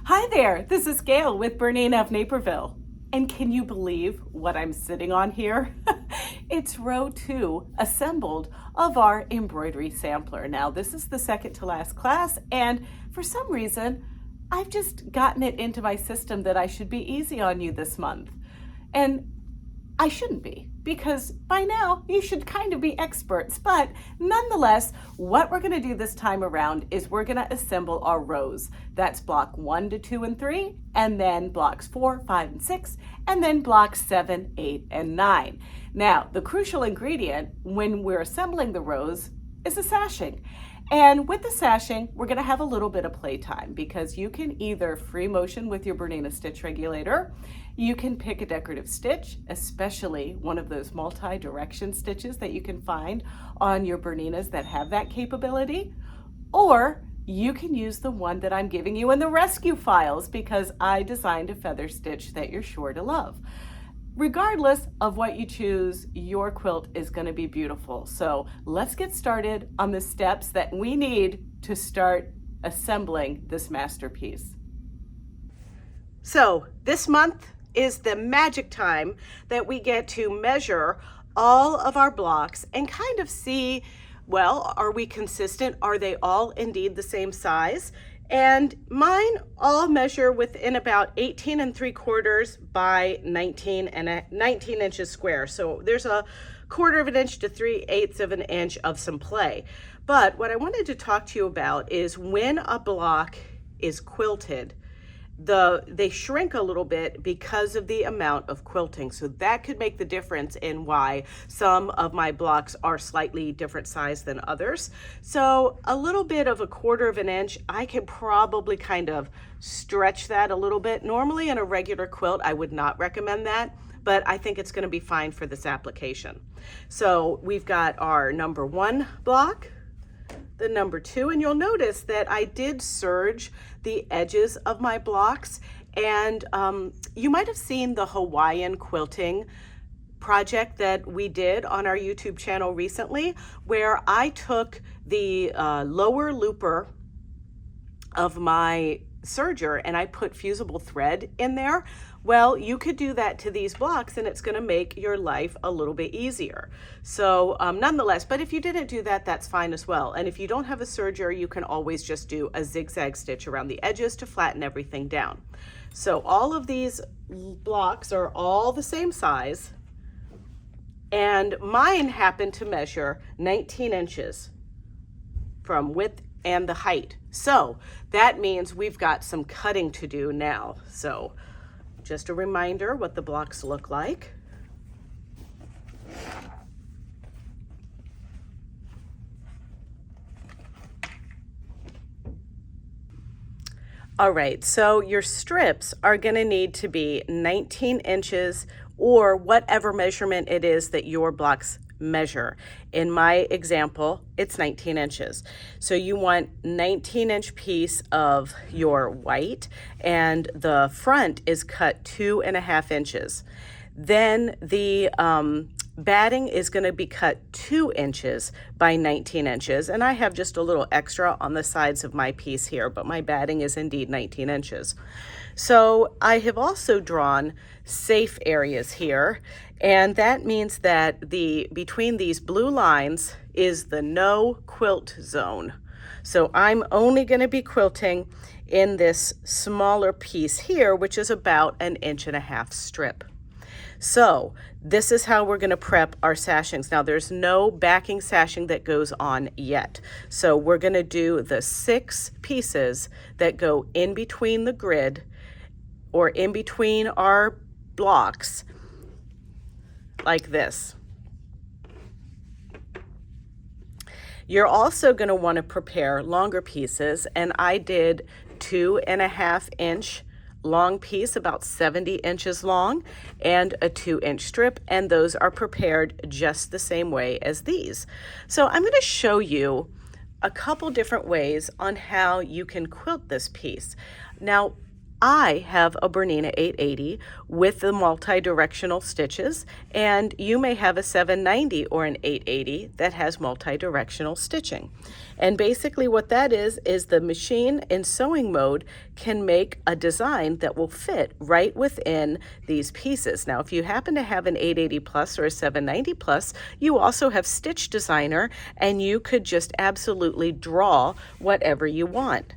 Hi there, this is Gayle with BERNINA of Naperville. And can you believe what I'm sitting on here? It's row 2 assembled of our embroidery sampler. Now this is the second to last class, and for some reason I've just gotten it into my system that I should be easy on you this month. And I shouldn't be, because by now you should kind of be experts. But nonetheless, what we're going to do this time around is we're going to assemble our rows. That's block 1 to 2 and 3, and then blocks 4, 5, and 6, and then blocks 7, 8, and 9. Now, the crucial ingredient when we're assembling the rows is the sashing. And with the sashing, we're going to have a little bit of playtime, because you can either free motion with your BERNINA stitch regulator, you can pick a decorative stitch, especially one of those multi-direction stitches that you can find on your BERNINAs that have that capability, or you can use the one that I'm giving you in the rescue files, because I designed a feather stitch that you're sure to love. Regardless of what you choose, your quilt is going to be beautiful. So let's get started on the steps that we need to start assembling this masterpiece. So this month is the magic time that we get to measure all of our blocks and kind of see, well, are we consistent? Are they all indeed the same size? And mine all measure within about 18 3/4 by 19 inches square. So there's a 1/4 of an inch to 3/8 of an inch of some play. But what I wanted to talk to you about is when a block is quilted, they shrink a little bit because of the amount of quilting. So that could make the difference in why some of my blocks are slightly different size than others. So a little bit of a 1/4 of an inch, I can probably kind of stretch that a little bit. Normally in a regular quilt, I would not recommend that, but I think it's going to be fine for this application. So we've got our number 1 block, the number 2, and you'll notice that I did serge the edges of my blocks, and you might have seen the Hawaiian quilting project that we did on our YouTube channel recently, where I took the lower looper of my serger and I put fusible thread in there. Well, you could do that to these blocks and it's going to make your life a little bit easier. So nonetheless, but if you didn't do that, that's fine as well. And if you don't have a serger, you can always just do a zigzag stitch around the edges to flatten everything down. So all of these blocks are all the same size, and mine happen to measure 19 inches from width and the height. So that means we've got some cutting to do now. So just a reminder what the blocks look like. All right, so your strips are going to need to be 19 inches or whatever measurement it is that your blocks measure. In my example, it's 19 inches. So you want 19-inch piece of your white, and the front is cut 2.5 inches. Then the batting is going to be cut 2 inches by 19 inches, and I have just a little extra on the sides of my piece here, but my batting is indeed 19 inches. So I have also drawn safe areas here, and that means that between these blue lines is the no quilt zone. So I'm only going to be quilting in this smaller piece here, which is about 1.5 inch strip. So this is how we're going to prep our sashings. Now there's no backing sashing that goes on yet. So we're going to do the 6 pieces that go in between the grid or in between our blocks like this. You're also going to want to prepare longer pieces, and I did 2.5 inch long piece, about 70 inches long, and a 2-inch strip, and those are prepared just the same way as these. So I'm going to show you a couple different ways on how you can quilt this piece. Now, I have a Bernina 880 with the multi-directional stitches, and you may have a 790 or an 880 that has multi-directional stitching. And basically what that is the machine in sewing mode can make a design that will fit right within these pieces. Now, if you happen to have an 880 plus or a 790 plus, you also have Stitch Designer, and you could just absolutely draw whatever you want.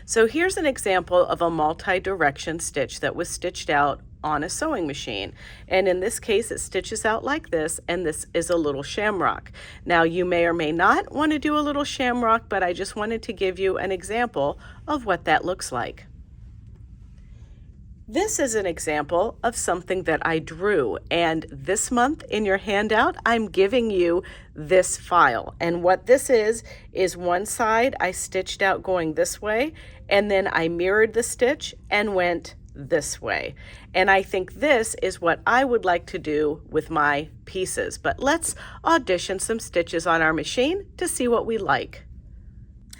So here's an example of a multi-direction stitch that was stitched out on a sewing machine. And in this case, it stitches out like this, and this is a little shamrock. Now, you may or may not want to do a little shamrock, but I just wanted to give you an example of what that looks like. This is an example of something that I drew, and this month in your handout, I'm giving you this file. And what this is one side I stitched out going this way, and then I mirrored the stitch and went this way. And I think this is what I would like to do with my pieces. But let's audition some stitches on our machine to see what we like.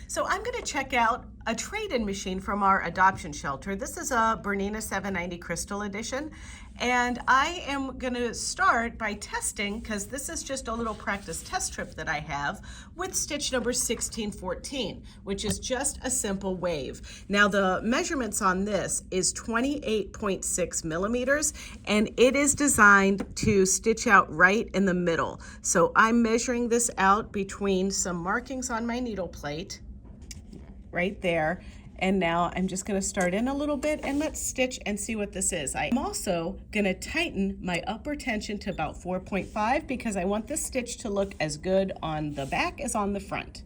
So I'm going to check out a trade-in machine from our adoption shelter. This is a Bernina 790 Crystal Edition, and I am going to start by testing, because this is just a little practice test strip that I have, with stitch number 1614, which is just a simple wave. Now, the measurements on this is 28.6 millimeters, and it is designed to stitch out right in the middle. So I'm measuring this out between some markings on my needle plate right there. And now I'm just going to start in a little bit, and let's stitch and see what this is. I'm also going to tighten my upper tension to about 4.5 because I want this stitch to look as good on the back as on the front.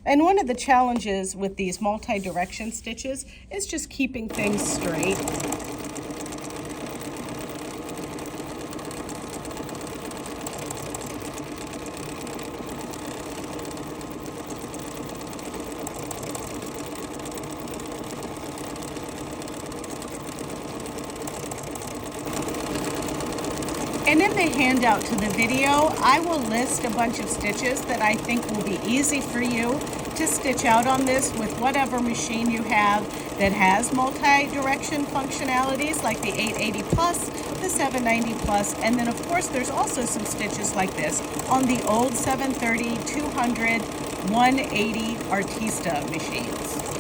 And one of the challenges with these multi-direction stitches is just keeping things straight. And in the handout to the video, I will list a bunch of stitches that I think will be easy for you to stitch out on this with whatever machine you have that has multi-direction functionalities, like the 880 plus, the 790 plus, and then of course there's also some stitches like this on the old 730, 200, 180 Artista machines.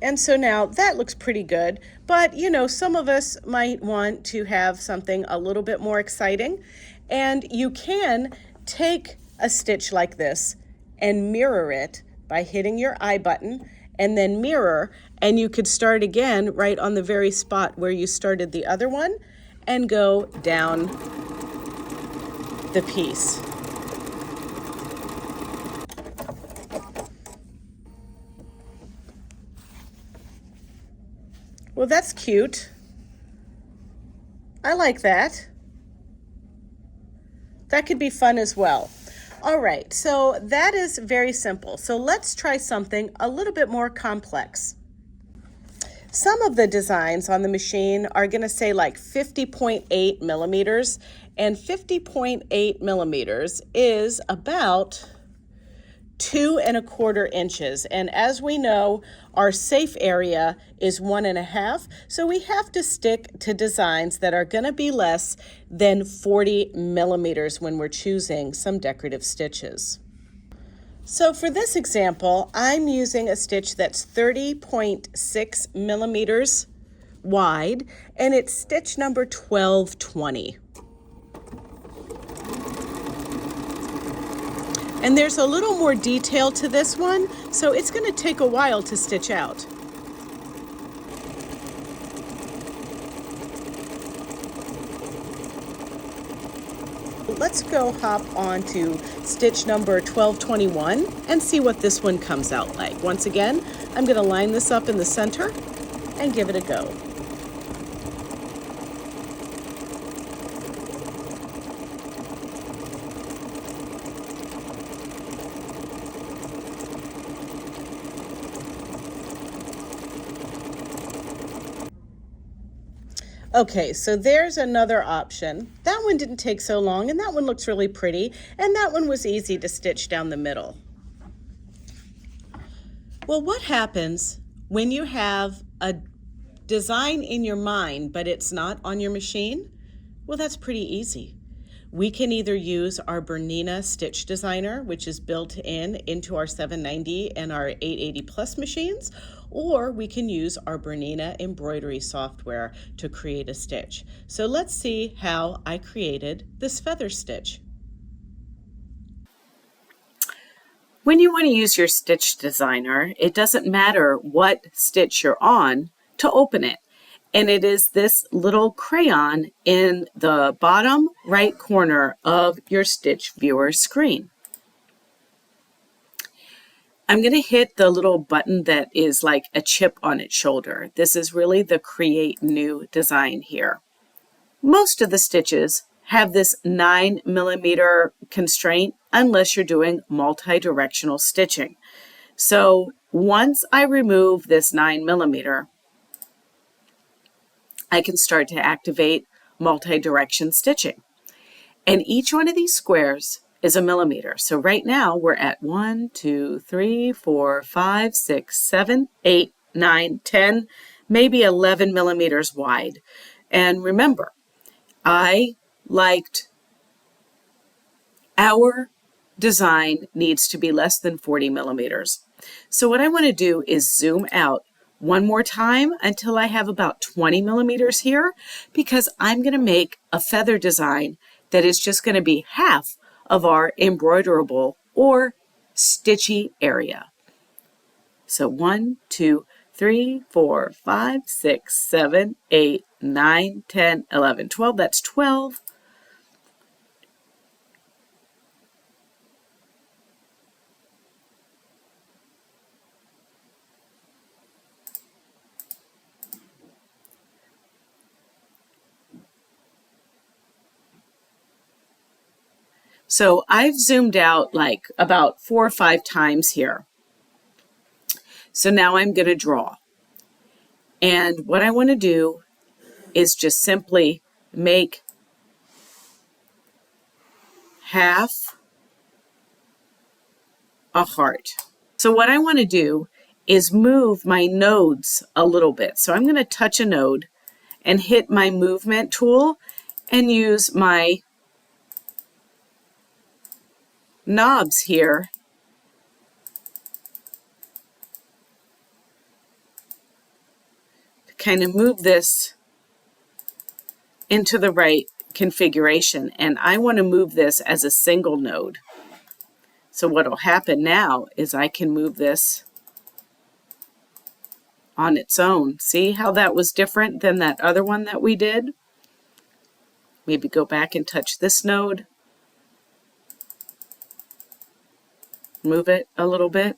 And so now that looks pretty good, but you know, some of us might want to have something a little bit more exciting, and you can take a stitch like this and mirror it by hitting your I button and then mirror, and you could start again right on the very spot where you started the other one and go down the piece. Well, that's cute. I like that. That could be fun as well. All right, so that is very simple. So let's try something a little bit more complex. Some of the designs on the machine are going to say like 50.8 millimeters, and 50.8 millimeters is about 2¼ inches. And as we know, our safe area is 1.5, so we have to stick to designs that are going to be less than 40 millimeters when we're choosing some decorative stitches. So for this example, I'm using a stitch that's 30.6 millimeters wide, and it's stitch number 1220. And there's a little more detail to this one, so it's going to take a while to stitch out. Let's go hop on to stitch number 1221 and see what this one comes out like. Once again, I'm going to line this up in the center and give it a go. Okay, so there's another option. That one didn't take so long, and that one looks really pretty, and that one was easy to stitch down the middle. Well, what happens when you have a design in your mind, but it's not on your machine? Well, that's pretty easy. We can either use our BERNINA Stitch Designer, which is built into our 790 and our 880 Plus machines, or we can use our BERNINA Embroidery Software to create a stitch. So let's see how I created this feather stitch. When you want to use your Stitch Designer, it doesn't matter what stitch you're on to open it. And it is this little crayon in the bottom right corner of your Stitch Viewer screen. I'm going to hit the little button that is like a chip on its shoulder. This is really the Create New design here. Most of the stitches have this 9mm constraint unless you're doing multi-directional stitching. So once I remove this 9mm, I can start to activate multi-direction stitching. And each one of these squares is a millimeter. So right now we're at 1, 2, 3, 4, 5, 6, 7, 8, 9, 10, maybe 11 millimeters wide. And remember, I liked our design needs to be less than 40 millimeters. So what I want to do is zoom out one more time until I have about 20 millimeters here, because I'm going to make a feather design that is just going to be half of our embroiderable or stitchy area. So 1, 2, 3, 4, 5, 6, 7, 8, 9, 10, 11, 12. That's 12. So I've zoomed out like about 4 or 5 times here. So now I'm going to draw. And what I want to do is just simply make half a heart. So what I want to do is move my nodes a little bit. So I'm going to touch a node and hit my movement tool and use my knobs here to kind of move this into the right configuration. And I want to move this as a single node. So what will happen now is I can move this on its own. See how that was different than that other one that we did? Maybe go back and touch this node. Move it a little bit.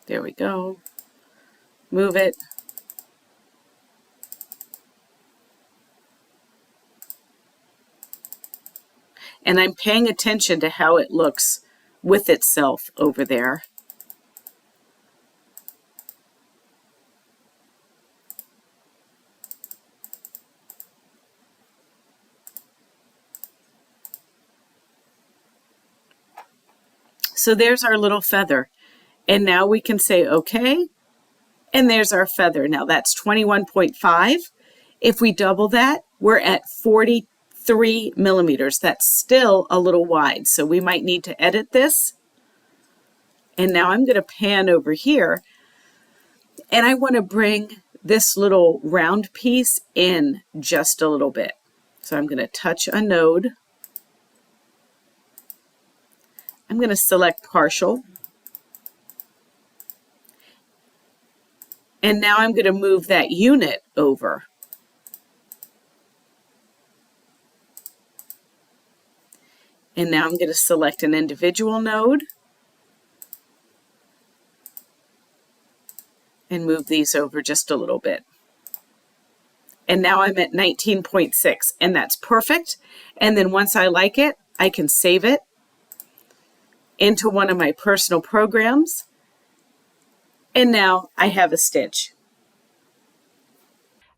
There we go. Move it. And I'm paying attention to how it looks with itself over there. So there's our little feather. And now we can say okay. And there's our feather. Now that's 21.5. If we double that, we're at 43 millimeters. That's still a little wide. So we might need to edit this. And now I'm going to pan over here. And I want to bring this little round piece in just a little bit. So I'm going to touch a node. I'm going to select partial. And now I'm going to move that unit over. And now I'm going to select an individual node and move these over just a little bit. And now I'm at 19.6, and that's perfect. And then once I like it, I can save it into one of my personal programs. And now I have a stitch.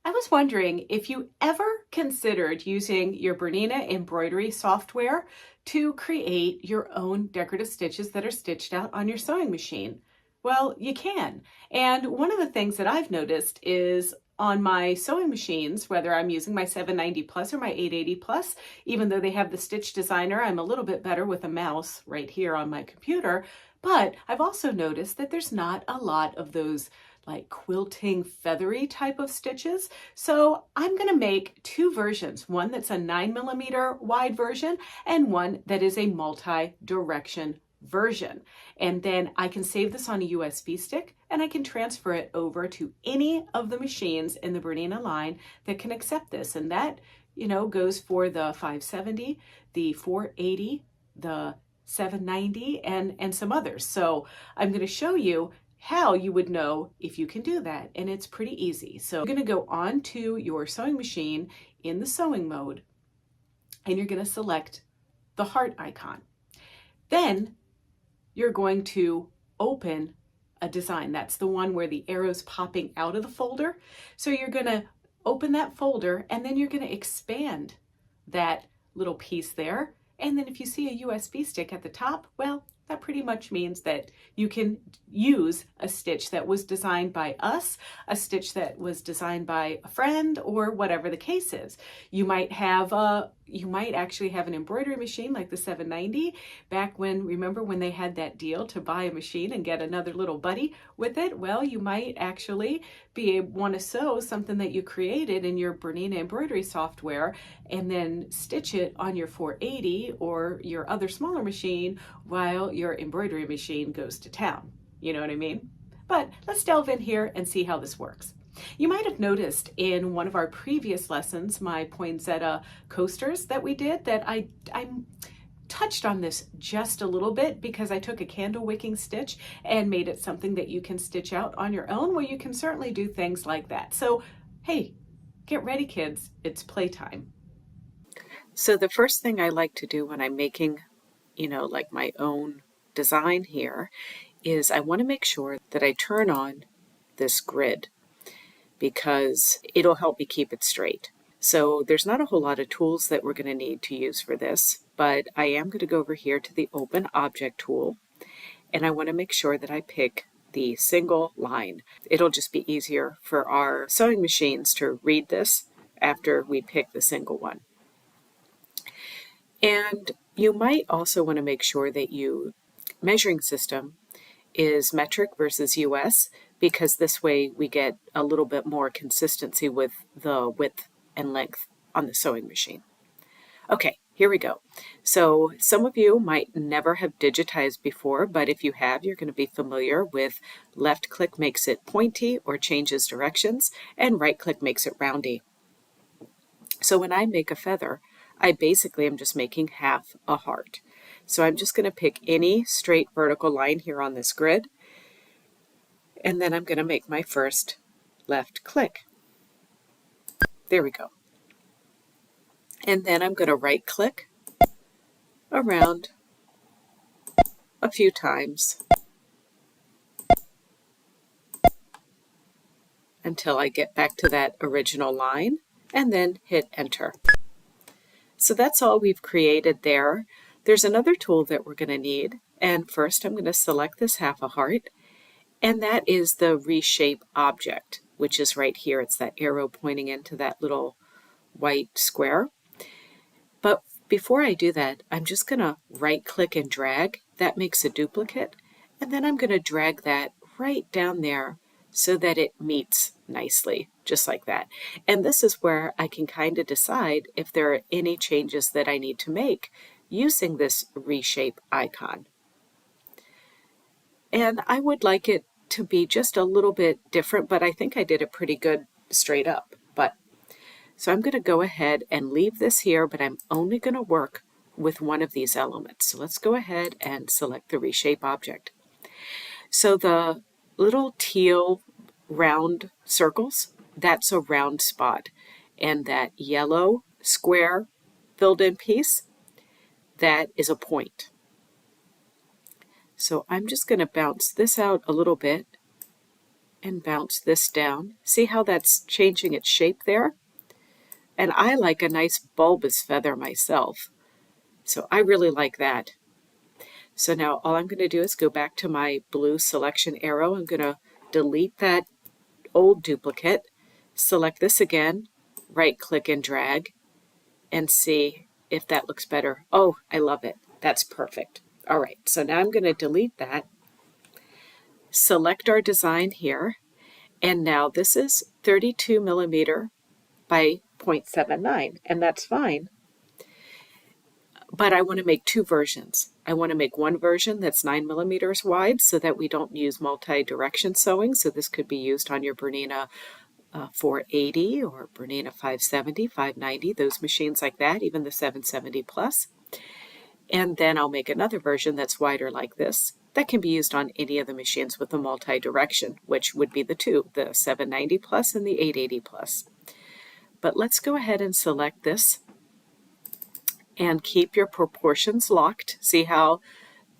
I was wondering if you ever considered using your BERNINA Embroidery Software to create your own decorative stitches that are stitched out on your sewing machine. Well, you can. And one of the things that I've noticed is on my sewing machines, whether I'm using my 790 Plus or my 880 Plus, even though they have the Stitch Designer, I'm a little bit better with a mouse right here on my computer. But I've also noticed that there's not a lot of those like quilting feathery type of stitches. So I'm going to make two versions, one that's a 9mm wide version and one that is a multi-direction version. And then I can save this on a USB stick and I can transfer it over to any of the machines in the BERNINA line that can accept this. And that, goes for the 570, the 480, the 790, and some others. So I'm going to show you how you would know if you can do that, and it's pretty easy. So you're going to go on to your sewing machine in the sewing mode, and you're going to select the heart icon. Then you're going to open a design. That's the one where the arrow's popping out of the folder. So you're going to open that folder, and then you're going to expand that little piece there. And then if you see a USB stick at the top, well, that pretty much means that you can use a stitch that was designed by us, a stitch that was designed by a friend, or whatever the case is. You might actually have an embroidery machine like the 790 back when, remember when they had that deal to buy a machine and get another little buddy with it? Well, you might actually want to sew something that you created in your BERNINA embroidery software and then stitch it on your 480 or your other smaller machine while your embroidery machine goes to town. You know what I mean? But let's delve in here and see how this works. You might have noticed in one of our previous lessons, my poinsettia coasters that we did, that I touched on this just a little bit because I took a candle wicking stitch and made it something that you can stitch out on your own. Well, you can certainly do things like that. So, hey, get ready, kids. It's playtime. So the first thing I like to do when I'm making, like my own design here is I want to make sure that I turn on this grid, because it'll help me keep it straight. So there's not a whole lot of tools that we're going to need to use for this, but I am going to go over here to the Open Object tool, and I want to make sure that I pick the single line. It'll just be easier for our sewing machines to read this after we pick the single one. And you might also want to make sure that your measuring system is metric versus US, because this way we get a little bit more consistency with the width and length on the sewing machine. Okay, here we go. So some of you might never have digitized before, but if you have, you're going to be familiar with left click makes it pointy or changes directions, and right click makes it roundy. So when I make a feather, I basically am just making half a heart. So I'm just going to pick any straight vertical line here on this grid, and then I'm going to make my first left click. There we go. And then I'm going to right click around a few times until I get back to that original line, and then hit enter. So that's all we've created there. There's another tool that we're going to need, and first I'm going to select this half a heart, and that is the reshape object, which is right here. It's that arrow pointing into that little white square. But before I do that, I'm just going to right click and drag. That makes a duplicate, and then I'm going to drag that right down there so that it meets nicely, just like that. And this is where I can kind of decide if there are any changes that I need to make using this reshape icon. And I would like it to be just a little bit different, but I think I did it pretty good straight up. So I'm going to go ahead and leave this here, but I'm only going to work with one of these elements. So let's go ahead and select the reshape object. So the little teal round circles, that's a round spot. And that yellow square filled in piece, that is a point. So I'm just going to bounce this out a little bit and bounce this down. See how that's changing its shape there? And I like a nice bulbous feather myself, so I really like that. So now all I'm going to do is go back to my blue selection arrow. I'm going to delete that old duplicate, select this again, right click and drag, and see if that looks better. Oh, I love it. That's perfect. All right, so now I'm going to delete that, select our design here, and now this is 32 millimeter by 0.79, and that's fine. But I want to make two versions. I want to make one version that's 9 millimeters wide so that we don't use multi-direction sewing. So this could be used on your BERNINA 480 or BERNINA 570, 590, those machines like that, even the 770 plus. And then I'll make another version that's wider like this that can be used on any of the machines with a multi-direction, which would be the two, the 790 plus and the 880 plus. But let's go ahead and select this and keep your proportions locked. See how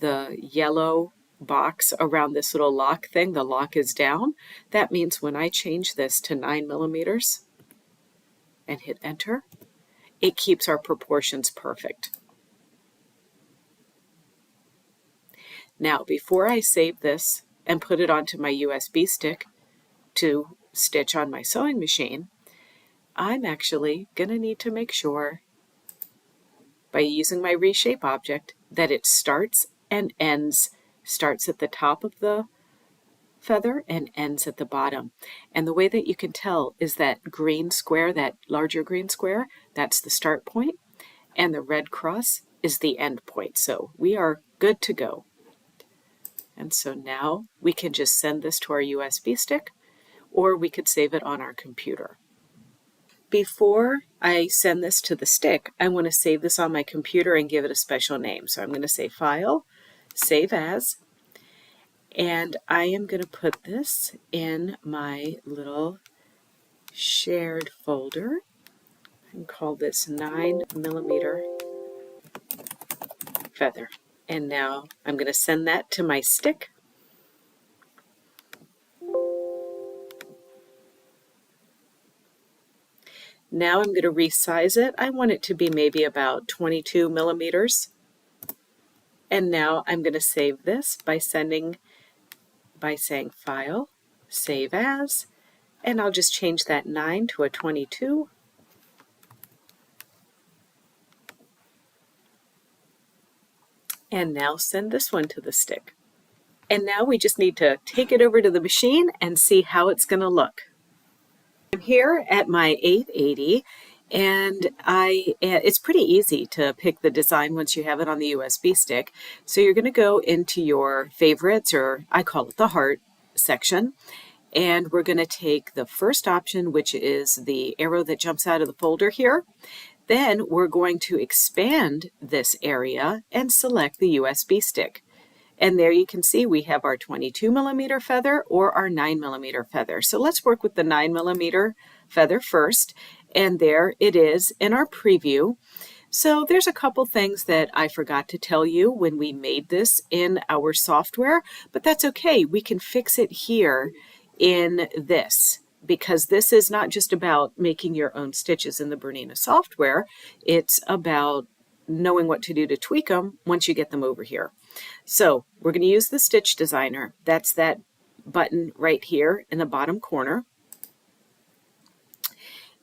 the yellow box around this little lock thing, the lock is down? That means when I change this to 9 millimeters and hit enter, it keeps our proportions perfect. Now, before I save this and put it onto my USB stick to stitch on my sewing machine, I'm actually going to need to make sure by using my reshape object that it starts and ends, starts at the top of the feather and ends at the bottom. And the way that you can tell is that green square, that larger green square, that's the start point, and the red cross is the end point. So we are good to go. And so now we can just send this to our USB stick, or we could save it on our computer. Before I send this to the stick, I want to save this on my computer and give it a special name. So I'm going to say File, Save As, and I am going to put this in my little shared folder and call this 9 millimeter feather. And now I'm going to send that to my stick. Now I'm going to resize it. I want it to be maybe about 22 millimeters. And now I'm going to save this by saying File, Save As, and I'll just change that 9 to a 22. And now send this one to the stick. And now we just need to take it over to the machine and see how it's going to look. I'm here at my 880, and it's pretty easy to pick the design once you have it on the USB stick. So you're going to go into your favorites, or I call it the heart section, and we're going to take the first option, which is the arrow that jumps out of the folder here. Then we're going to expand this area and select the USB stick. And there you can see we have our 22 millimeter feather or our 9 millimeter feather. So let's work with the 9 millimeter feather first. And there it is in our preview. So there's a couple things that I forgot to tell you when we made this in our software, but that's okay. We can fix it here in this, because this is not just about making your own stitches in the BERNINA software. It's about knowing what to do to tweak them once you get them over here. So we're going to use the Stitch Designer. That's that button right here in the bottom corner.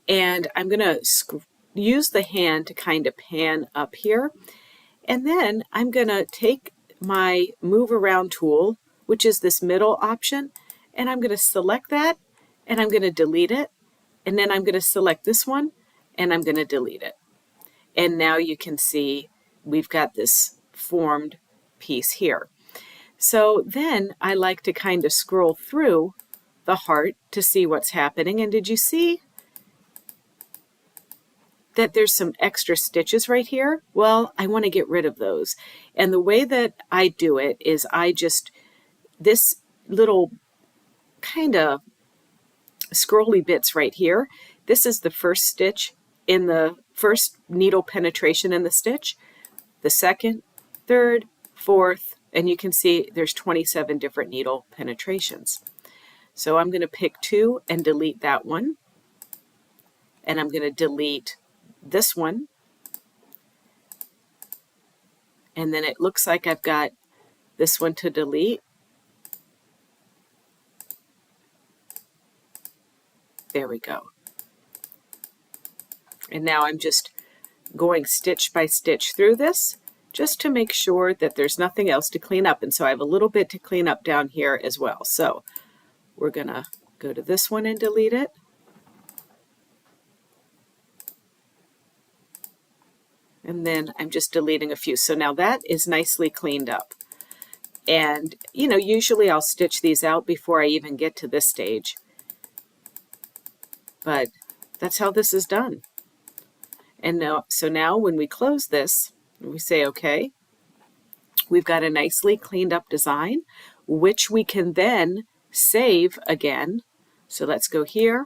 And I'm going to use the hand to kind of pan up here. And then I'm going to take my Move Around tool, which is this middle option, and I'm going to select that, and I'm going to delete it. And then I'm going to select this one, and I'm going to delete it. And now you can see we've got this formed piece here. So then I like to kind of scroll through the heart to see what's happening. And did you see that there's some extra stitches right here? Well, I want to get rid of those. And the way that I do it is this little kind of scrolly bits right here, this is the first stitch in the first needle penetration in the stitch, the second, third, fourth, and you can see there's 27 different needle penetrations. So I'm going to pick 2 and delete that one. And I'm going to delete this one. And then it looks like I've got this one to delete. There we go. And now I'm just going stitch by stitch through this just to make sure that there's nothing else to clean up. And so I have a little bit to clean up down here as well. So we're going to go to this one and delete it. And then I'm just deleting a few. So now that is nicely cleaned up. And, you know, usually I'll stitch these out before I even get to this stage. But that's how this is done. And now, so now when we close this, we say, okay, we've got a nicely cleaned up design, which we can then save again. So let's go here.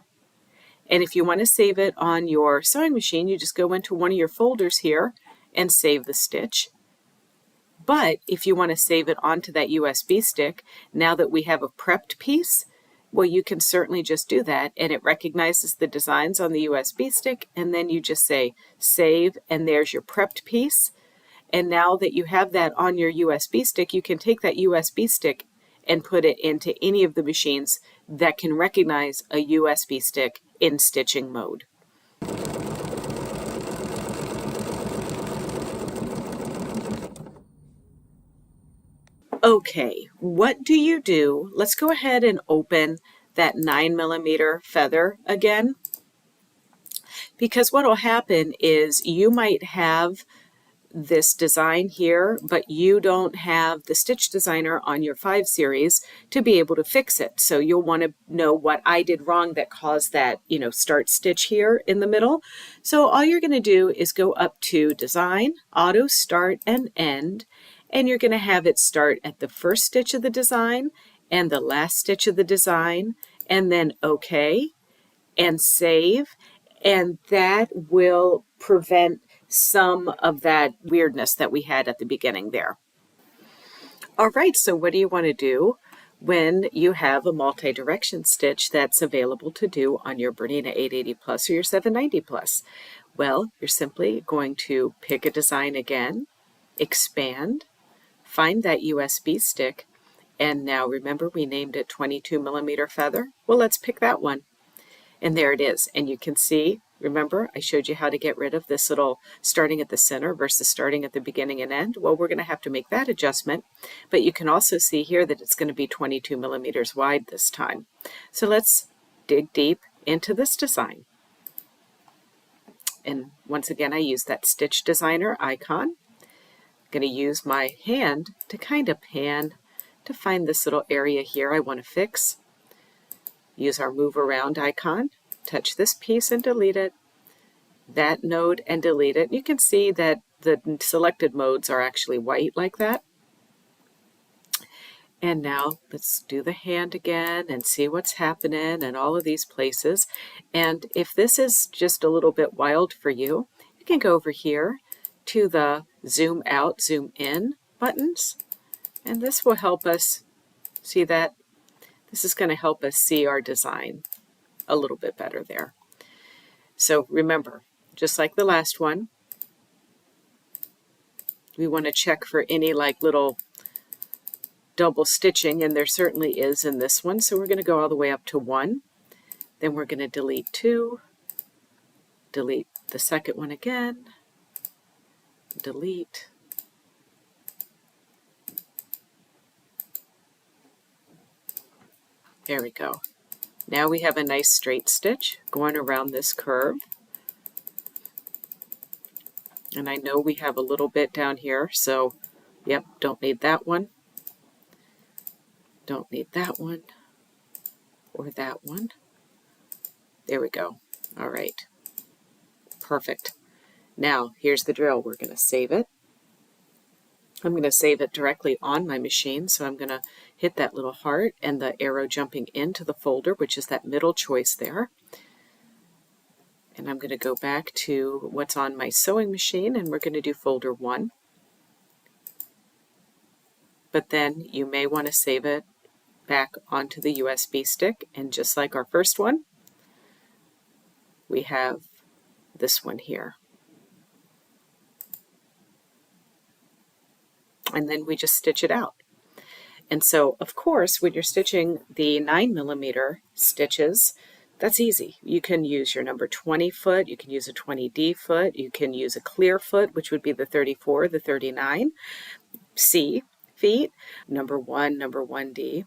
And if you want to save it on your sewing machine, you just go into one of your folders here and save the stitch. But if you want to save it onto that USB stick, now that we have a prepped piece, well, you can certainly just do that, and it recognizes the designs on the USB stick, and then you just say save, and there's your prepped piece. And now that you have that on your USB stick, you can take that USB stick and put it into any of the machines that can recognize a USB stick in stitching mode. Okay, what do you do? Let's go ahead and open that 9mm feather again, because what will happen is you might have this design here, but you don't have the stitch designer on your 5 series to be able to fix it. So you'll want to know what I did wrong that caused that, you know, start stitch here in the middle. So all you're going to do is go up to Design, Auto Start and End, and you're going to have it start at the first stitch of the design and the last stitch of the design, and then OK and save, and that will prevent some of that weirdness that we had at the beginning there. All right, so what do you want to do when you have a multi-direction stitch that's available to do on your BERNINA 880 Plus or your 790 Plus? Well, you're simply going to pick a design again, expand, find that USB stick, and now remember we named it 22mm feather? Well, let's pick that one. And there it is. And you can see, remember, I showed you how to get rid of this little starting at the center versus starting at the beginning and end. Well, we're going to have to make that adjustment. But you can also see here that it's going to be 22mm wide this time. So let's dig deep into this design. And once again, I use that Stitch Designer icon. I'm going to use my hand to kind of pan to find this little area here I want to fix. Use our move around icon, touch this piece and delete it, that node and delete it. You can see that the selected modes are actually white like that. And now let's do the hand again and see what's happening in all of these places. And if this is just a little bit wild for you, you can go over here to the zoom out, zoom in buttons, and this will help us see that. This is going to help us see our design a little bit better there. So remember, just like the last one, we want to check for any like little double stitching, and there certainly is in this one. So we're going to go all the way up to 1. Then we're going to delete 2, delete the second one again, delete, there we go. Now we have a nice straight stitch going around this curve. And I know we have a little bit down here, so yep, don't need that one. Don't need that one or that one. There we go. All right. Perfect. Now, here's the drill. We're going to save it. I'm going to save it directly on my machine, so I'm going to hit that little heart and the arrow jumping into the folder, which is that middle choice there. And I'm going to go back to what's on my sewing machine, and we're going to do folder 1. But then you may want to save it back onto the USB stick, and just like our first one, we have this one here. And then we just stitch it out. And so, of course, when you're stitching the 9mm stitches, that's easy. You can use your number 20 foot, you can use a 20D foot, you can use a clear foot, which would be the 34, the 39, C feet, number 1, number 1D.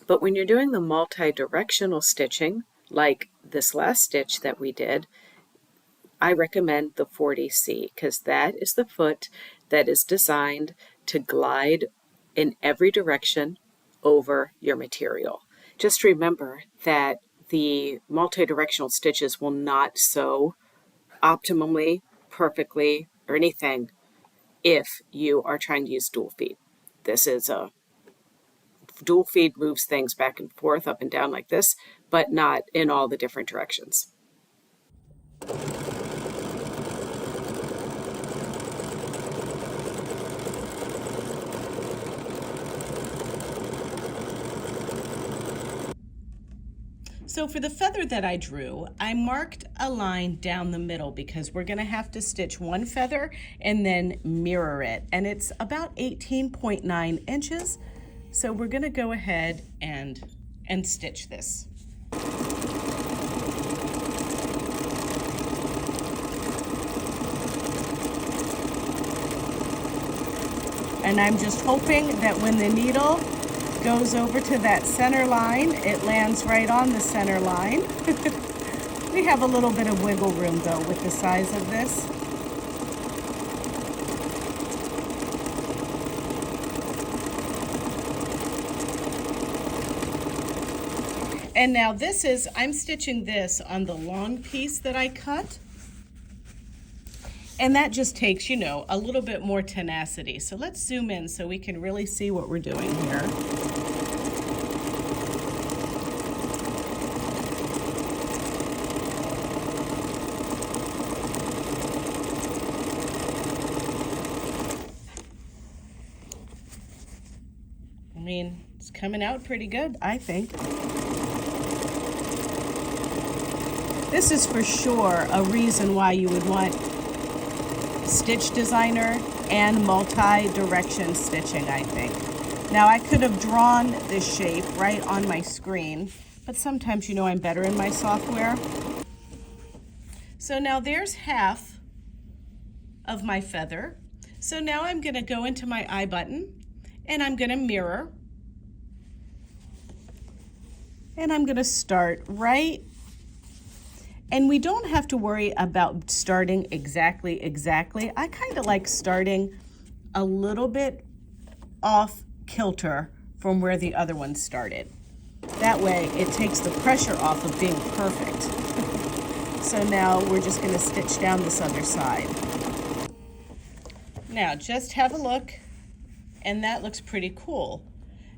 But when you're doing the multi-directional stitching, like this last stitch that we did, I recommend the 40C because that is the foot that is designed to glide in every direction over your material. Just remember that the multi-directional stitches will not sew optimally, perfectly, or anything if you are trying to use dual feed. This is a dual feed, moves things back and forth, up and down like this, but not in all the different directions. So for the feather that I drew, I marked a line down the middle because we're going to have to stitch one feather and then mirror it. And it's about 18.9 inches. So we're going to go ahead and stitch this. And I'm just hoping that when the needle goes over to that center line, it lands right on the center line. We have a little bit of wiggle room though with the size of this. And now this is, I'm stitching this on the long piece that I cut. And that just takes, you know, a little bit more tenacity. So let's zoom in so we can really see what we're doing here. I mean, it's coming out pretty good, I think. This is for sure a reason why you would want Stitch Designer and multi-direction stitching, I think. Now I could have drawn this shape right on my screen, but sometimes, you know, I'm better in my software. So now there's half of my feather. So now I'm going to go into my eye button and I'm going to mirror. And I'm going to start right. And we don't have to worry about starting exactly. I kind of like starting a little bit off kilter from where the other one started. That way it takes the pressure off of being perfect. So now we're just going to stitch down this other side. Now just have a look, and that looks pretty cool.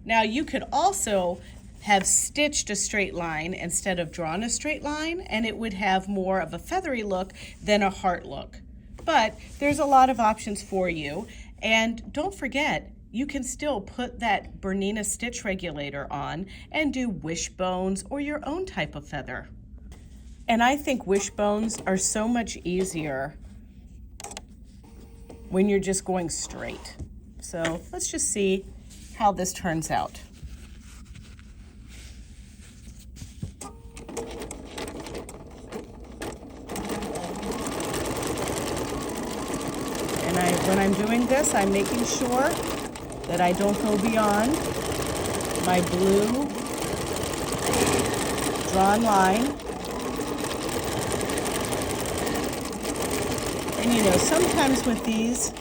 Now you could also have stitched a straight line instead of drawn a straight line, and it would have more of a feathery look than a heart look. But there's a lot of options for you, and don't forget, you can still put that BERNINA stitch regulator on and do wishbones or your own type of feather. And I think wishbones are so much easier when you're just going straight. So let's just see how this turns out. And when I'm doing this, I'm making sure that I don't go beyond my blue drawn line. And you know, sometimes with these,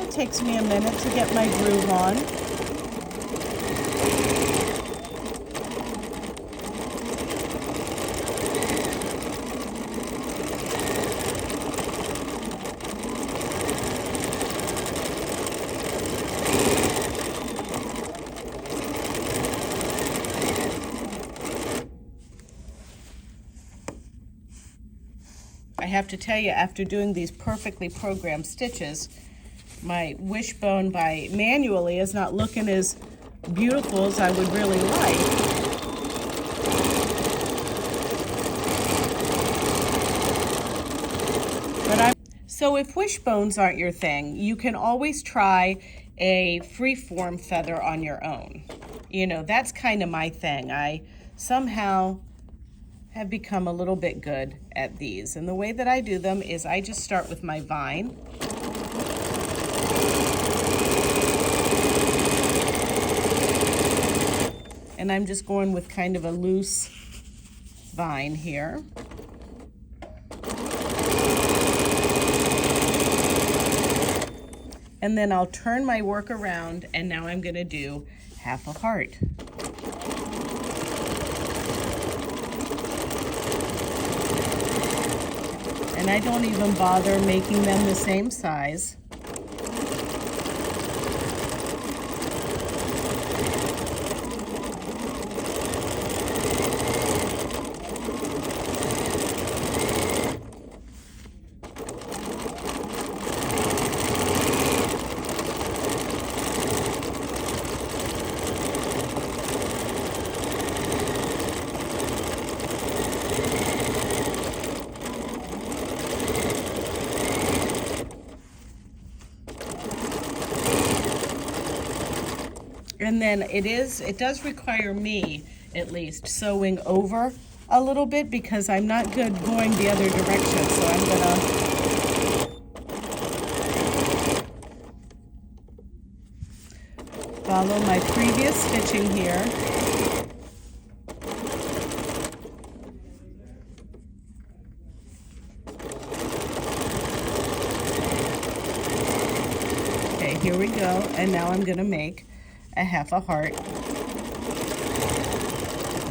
it takes me a minute to get my groove on. I have to tell you, after doing these perfectly programmed stitches, my wishbone by manually is not looking as beautifuls I would really like. So if wishbones aren't your thing, you can always try a free-form feather on your own. You know, that's kind of my thing. I somehow have become a little bit good at these. And the way that I do them is I just start with my vine. And I'm just going with kind of a loose vine here. And then I'll turn my work around, and now I'm gonna do half a heart. And I don't even bother making them the same size. And then it does require me, at least, sewing over a little bit because I'm not good going the other direction. So I'm gonna follow my previous stitching here. Okay, here we go. And now I'm gonna make a half a heart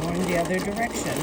going the other direction.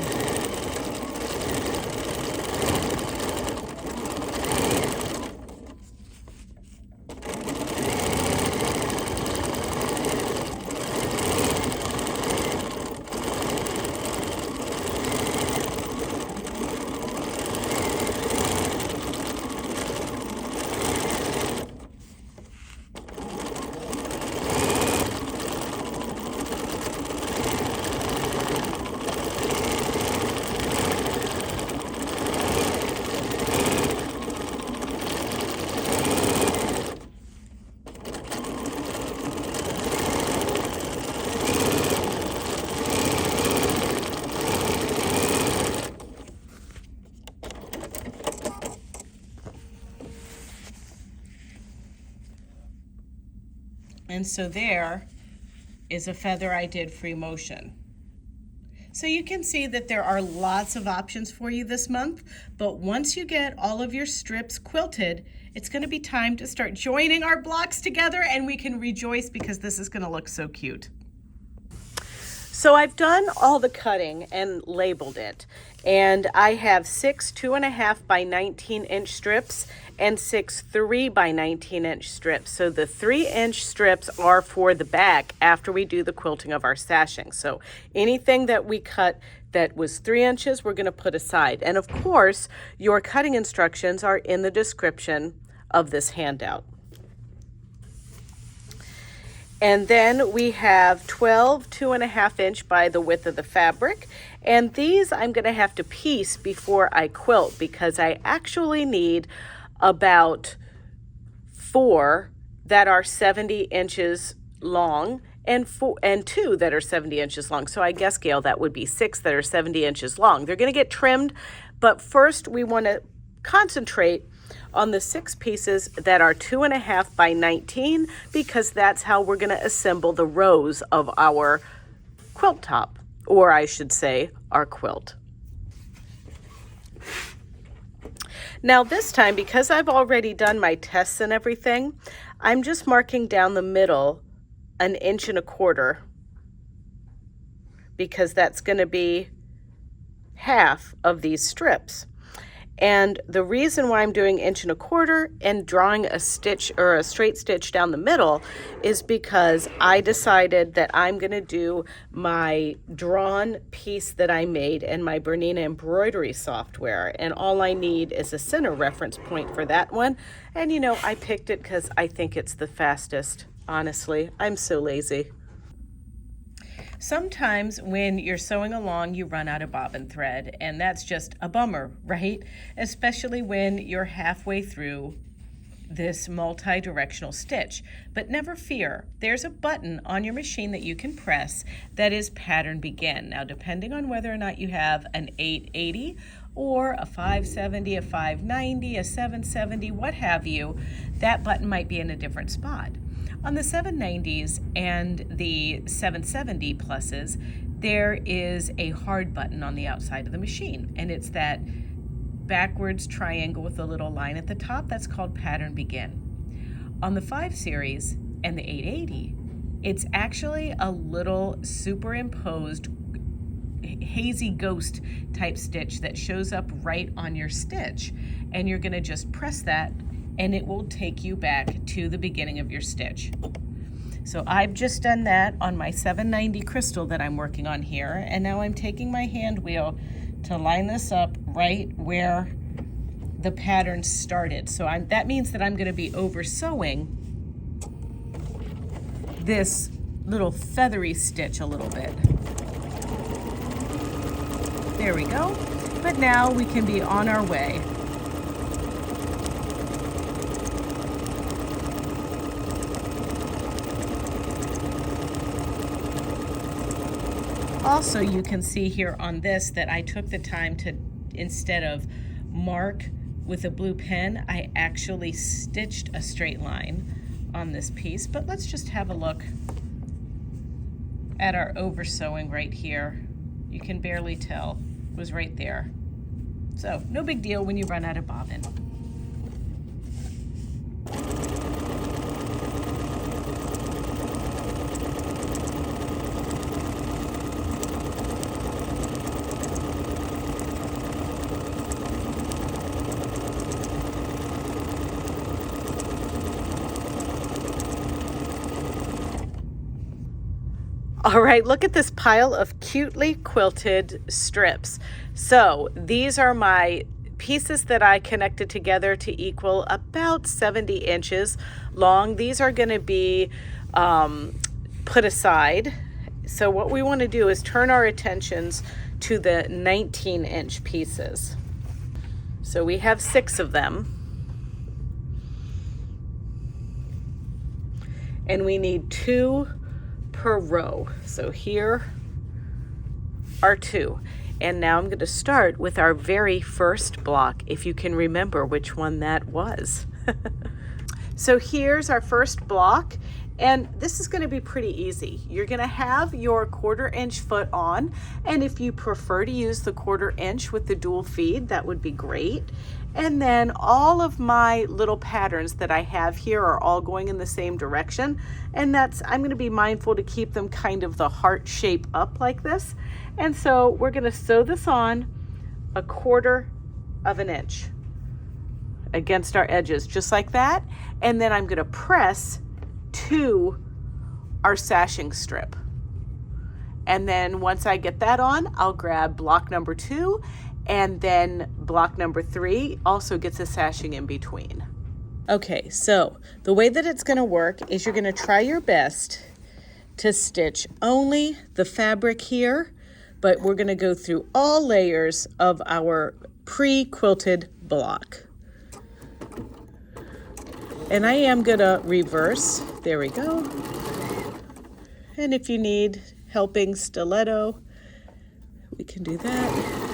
And so there is a feather I did free motion. So you can see that there are lots of options for you this month, but once you get all of your strips quilted, it's gonna be time to start joining our blocks together, and we can rejoice because this is gonna look so cute. So I've done all the cutting and labeled it, and I have 6 2.5 by 19-inch strips and 6 3 by 19-inch strips. So the 3-inch strips are for the back after we do the quilting of our sashing. So anything that we cut that was 3 inches, we're going to put aside. And of course, your cutting instructions are in the description of this handout. And then we have 12 2.5-inch by the width of the fabric. And these I'm going to have to piece before I quilt because I actually need about 4 that are 70 inches long and 2 that are 70 inches long. So I guess, Gayle, that would be 6 that are 70 inches long. They're going to get trimmed, but first we want to concentrate on the 6 pieces that are 2.5 by 19 because that's how we're going to assemble the rows of our quilt top, or I should say our quilt. Now this time, because I've already done my tests and everything, I'm just marking down the middle 1.25 inches because that's going to be half of these strips. And the reason why I'm doing 1.25 inches and drawing a stitch or a straight stitch down the middle is because I decided that I'm going to do my drawn piece that I made in my BERNINA Embroidery Software. And all I need is a center reference point for that one. And you know, I picked it because I think it's the fastest, honestly. I'm so lazy. Sometimes when you're sewing along, you run out of bobbin thread, and that's just a bummer, right? Especially when you're halfway through this multi-directional stitch. But never fear, there's a button on your machine that you can press that is pattern begin. Now, depending on whether or not you have an 880 or a 570, a 590, a 770, what have you, that button might be in a different spot. On the 790s and the 770 pluses, there is a hard button on the outside of the machine, and it's that backwards triangle with a little line at the top. That's called pattern begin. On the 5 series and the 880, it's actually a little superimposed hazy ghost type stitch that shows up right on your stitch, and you're going to just press that and it will take you back to the beginning of your stitch. So I've just done that on my 790 crystal that I'm working on here, and now I'm taking my hand wheel to line this up right where the pattern started. So that means that I'm going to be over sewing this little feathery stitch a little bit. There we go. But now we can be on our way. Also, you can see here on this that I took the time to, instead of mark with a blue pen, I actually stitched a straight line on this piece. But let's just have a look at our over sewing right here. You can barely tell, it was right there. So no big deal when you run out of bobbin. All right, look at this pile of cutely quilted strips. So these are my pieces that I connected together to equal about 70 inches long. These are going to be put aside. So what we want to do is turn our attentions to the 19-inch pieces. So we have 6 of them. And we need 2 per row. So here are 2. And now I'm going to start with our very first block, if you can remember which one that was. So here's our first block, and this is going to be pretty easy. You're going to have your 1/4 inch foot on, and if you prefer to use the 1/4 inch with the dual feed, that would be great. And then all of my little patterns that I have here are all going in the same direction, and I'm going to be mindful to keep them kind of the heart shape up like this. And so we're going to sew this on 1/4 of an inch against our edges, just like that. And then I'm going to press to our sashing strip. And then once I get that on, I'll grab block number 2, and then block number 3 also gets a sashing in between. Okay, so the way that it's going to work is you're going to try your best to stitch only the fabric here, but we're going to go through all layers of our pre-quilted block. And I am going to reverse. There we go. And if you need helping stiletto, we can do that.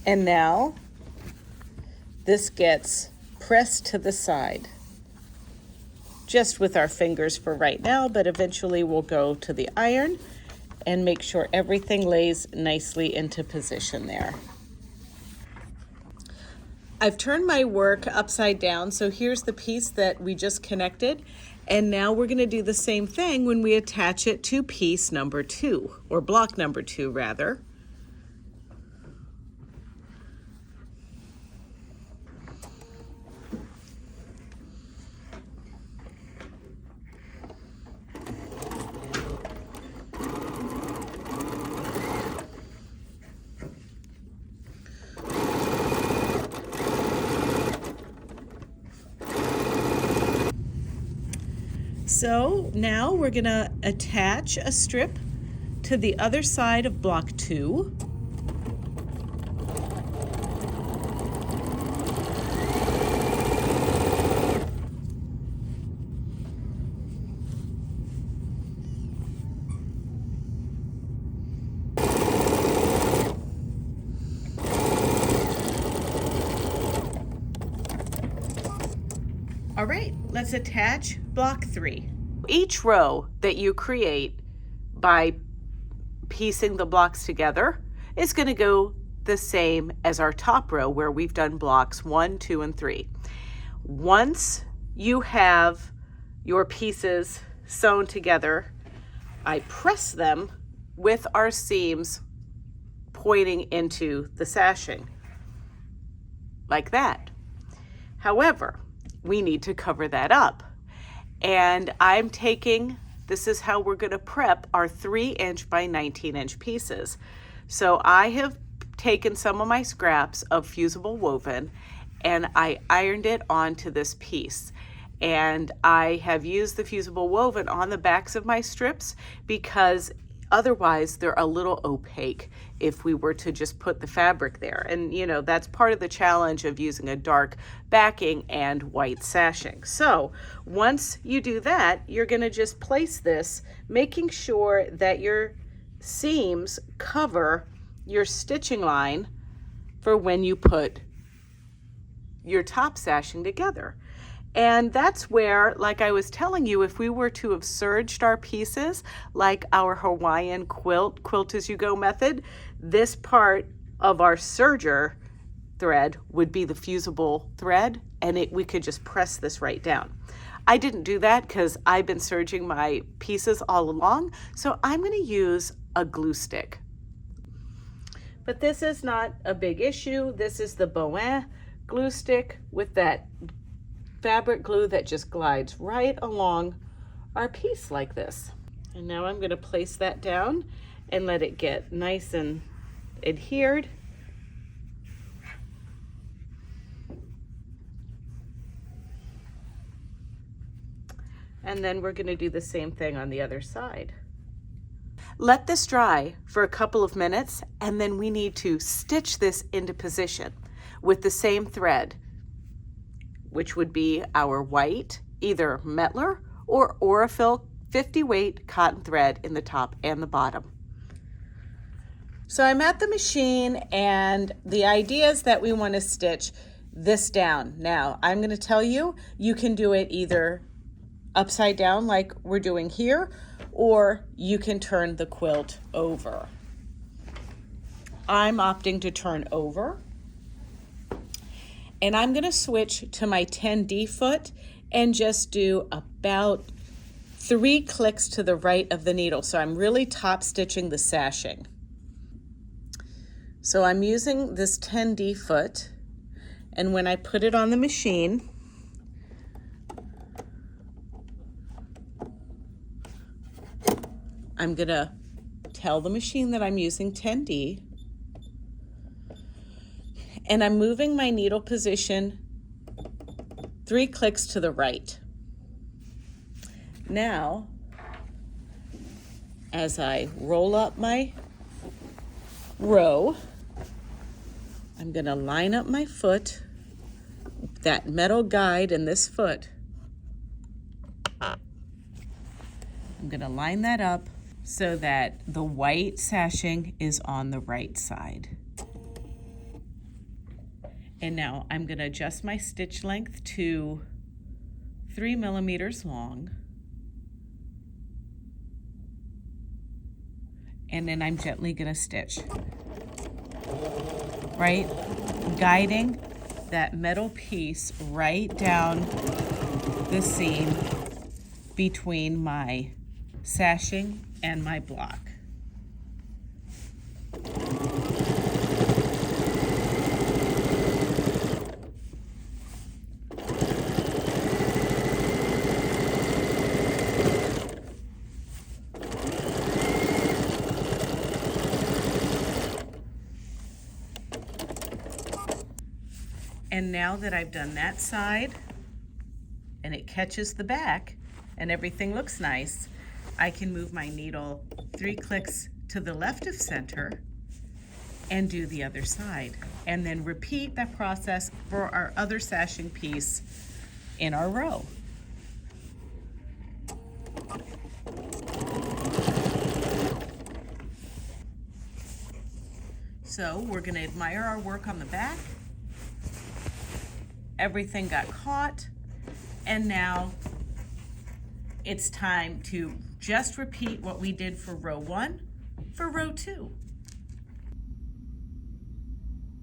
And now this gets pressed to the side, just with our fingers for right now, but eventually we'll go to the iron and make sure everything lays nicely into position there. I've turned my work upside down, so here's the piece that we just connected, and now we're going to do the same thing when we attach it to piece number 2, or block number 2 rather. So now we're going to attach a strip to the other side of block 2. All right, let's attach block 3. Each row that you create by piecing the blocks together is going to go the same as our top row where we've done blocks 1, 2, and 3. Once you have your pieces sewn together, I press them with our seams pointing into the sashing, like that. However, we need to cover that up. And I'm taking, this is how we're going to prep our 3-inch by 19-inch pieces. So I have taken some of my scraps of fusible woven and I ironed it onto this piece. And I have used the fusible woven on the backs of my strips because otherwise they're a little opaque if we were to just put the fabric there. And you know, that's part of the challenge of using a dark backing and white sashing. So once you do that, you're going to just place this, making sure that your seams cover your stitching line for when you put your top sashing together. And that's where, like I was telling you, if we were to have serged our pieces, like our Hawaiian quilt as you go method, this part of our serger thread would be the fusible thread, and we could just press this right down. I didn't do that because I've been serging my pieces all along, so I'm going to use a glue stick. But this is not a big issue. This is the Bowen glue stick with that fabric glue that just glides right along our piece like this. And now I'm going to place that down and let it get nice and adhered. And then we're going to do the same thing on the other side. Let this dry for a couple of minutes, and then we need to stitch this into position with the same thread, which would be our white, either Metler or Aurifil 50 weight cotton thread in the top and the bottom. So I'm at the machine, and the idea is that we want to stitch this down. Now, I'm going to tell you, you can do it either upside down like we're doing here, or you can turn the quilt over. I'm opting to turn over. And I'm going to switch to my 10D foot and just do about 3 clicks to the right of the needle. So I'm really top stitching the sashing. So I'm using this 10D foot, and when I put it on the machine, I'm going to tell the machine that I'm using 10D. And I'm moving my needle position 3 clicks to the right. Now, as I roll up my row, I'm going to line up my foot, that metal guide in this foot. I'm going to line that up so that the white sashing is on the right side. And now I'm going to adjust my stitch length to 3 millimeters long. And then I'm gently going to stitch, right? Guiding that metal piece right down the seam between my sashing and my block. And now that I've done that side and it catches the back and everything looks nice, I can move my needle 3 clicks to the left of center and do the other side. And then repeat that process for our other sashing piece in our row. So we're gonna admire our work on the back. Everything got caught, and now it's time to just repeat what we did for row 1 for row 2.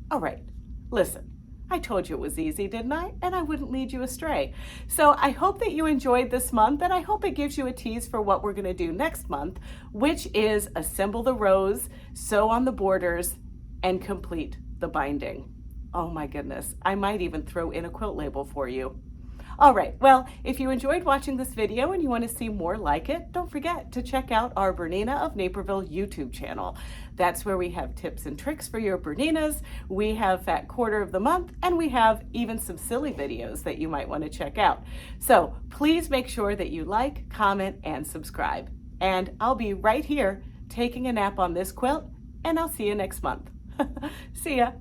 All right, listen, I told you it was easy, didn't I? And I wouldn't lead you astray. So I hope that you enjoyed this month, and I hope it gives you a tease for what we're gonna do next month, which is assemble the rows, sew on the borders, and complete the binding. Oh my goodness, I might even throw in a quilt label for you. All right, well, if you enjoyed watching this video and you want to see more like it, don't forget to check out our BERNINA of Naperville YouTube channel. That's where we have tips and tricks for your BERNINAs, we have Fat Quarter of the Month, and we have even some silly videos that you might want to check out. So please make sure that you like, comment, and subscribe. And I'll be right here taking a nap on this quilt, and I'll see you next month. See ya.